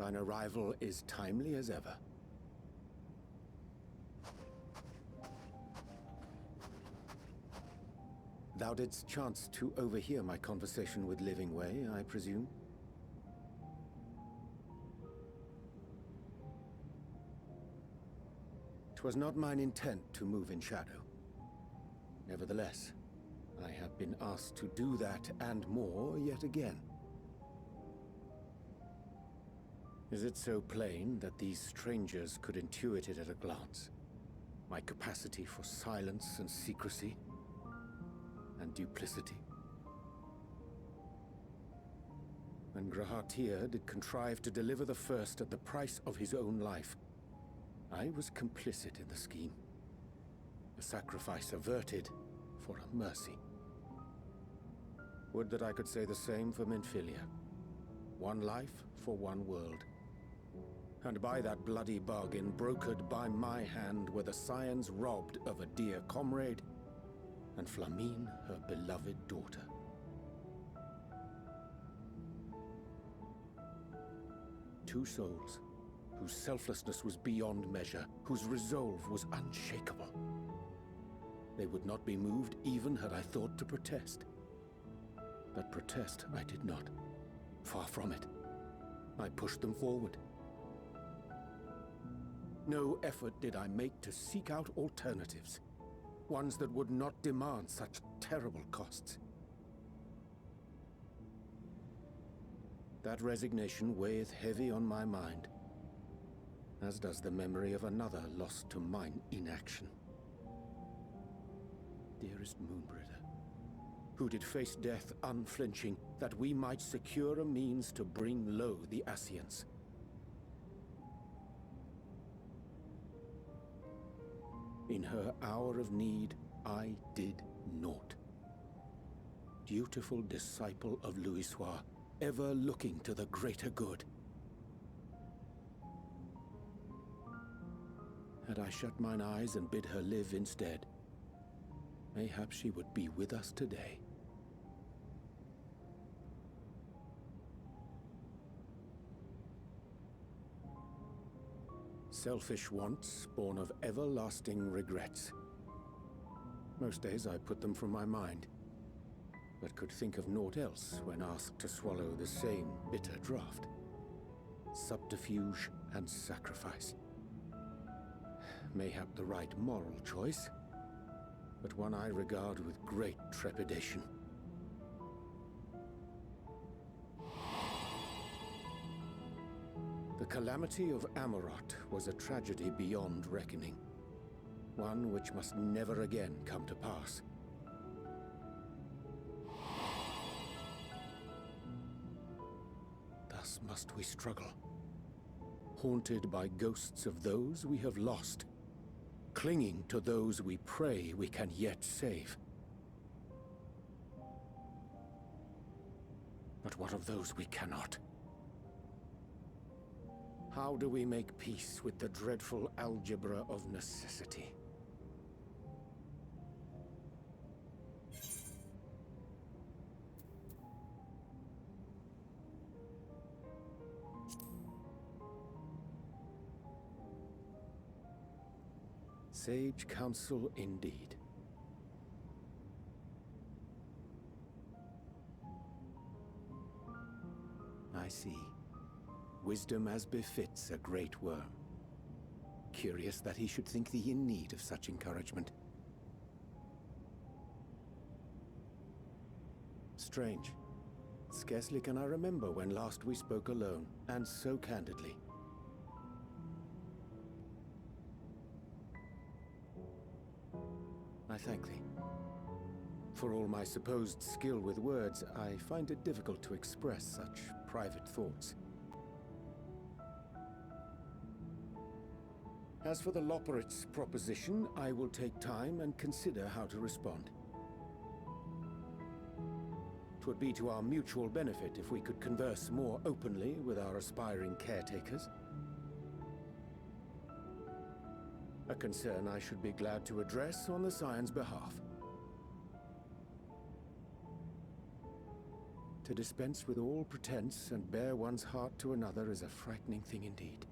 thine arrival is timely as ever. Thou didst chance to overhear my conversation with Living Way, I presume? 'Twas not mine intent to move in shadow. Nevertheless, I have been asked to do that and more yet again. Is it so plain that these strangers could intuit it at a glance? My capacity for silence and secrecy and duplicity? And Grahatir did contrive to deliver the first at the price of his own life. I was complicit in the scheme. A sacrifice averted for a mercy. Would that I could say the same for Minfilia. One life for one world. And by that bloody bargain brokered by my hand were the scions robbed of a dear comrade, and Flamine her beloved daughter. Two souls, whose selflessness was beyond measure, whose resolve was unshakable. They would not be moved even had I thought to protest. But protest I did not. Far from it. I pushed them forward. No effort did I make to seek out alternatives, ones that would not demand such terrible costs. That resignation weigheth heavy on my mind, as does the memory of another lost to mine inaction. Dearest Moonbritter, who did face death unflinching, that we might secure a means to bring low the Ascians. In her hour of need, I did naught. Dutiful disciple of Louisoix, ever looking to the greater good. Had I shut mine eyes and bid her live instead, mayhap she would be with us today. Selfish wants born of everlasting regrets. Most days I put them from my mind, but could think of naught else when asked to swallow the same bitter draught. Subterfuge and sacrifice. Mayhap the right moral choice, but one I regard with great trepidation. The calamity of Amarot was a tragedy beyond reckoning, one which must never again come to pass. Thus must we struggle, haunted by ghosts of those we have lost, clinging to those we pray we can yet save. But what of those we cannot? How do we make peace with the dreadful algebra of necessity? Sage counsel indeed. I see. Wisdom as befits a great worm. Curious that he should think thee in need of such encouragement. Strange. Scarcely can I remember when last we spoke alone, and so candidly. I thank thee. For all my supposed skill with words, I find it difficult to express such private thoughts. As for the Loporrit's proposition, I will take time and consider how to respond. 'Twould be to our mutual benefit if we could converse more openly with our aspiring caretakers. A concern I should be glad to address on the Scion's behalf. To dispense with all pretense and bare one's heart to another is a frightening thing indeed.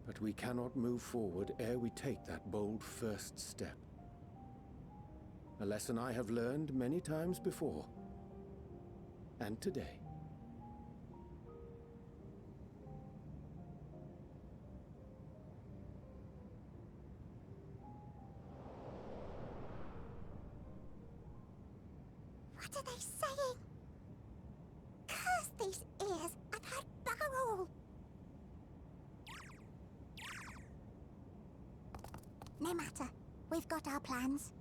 But we cannot move forward ere we take that bold first step. A lesson I have learned many times before. And today. What are they saying? Curse these ears and her barrel! No matter. We've got our plans.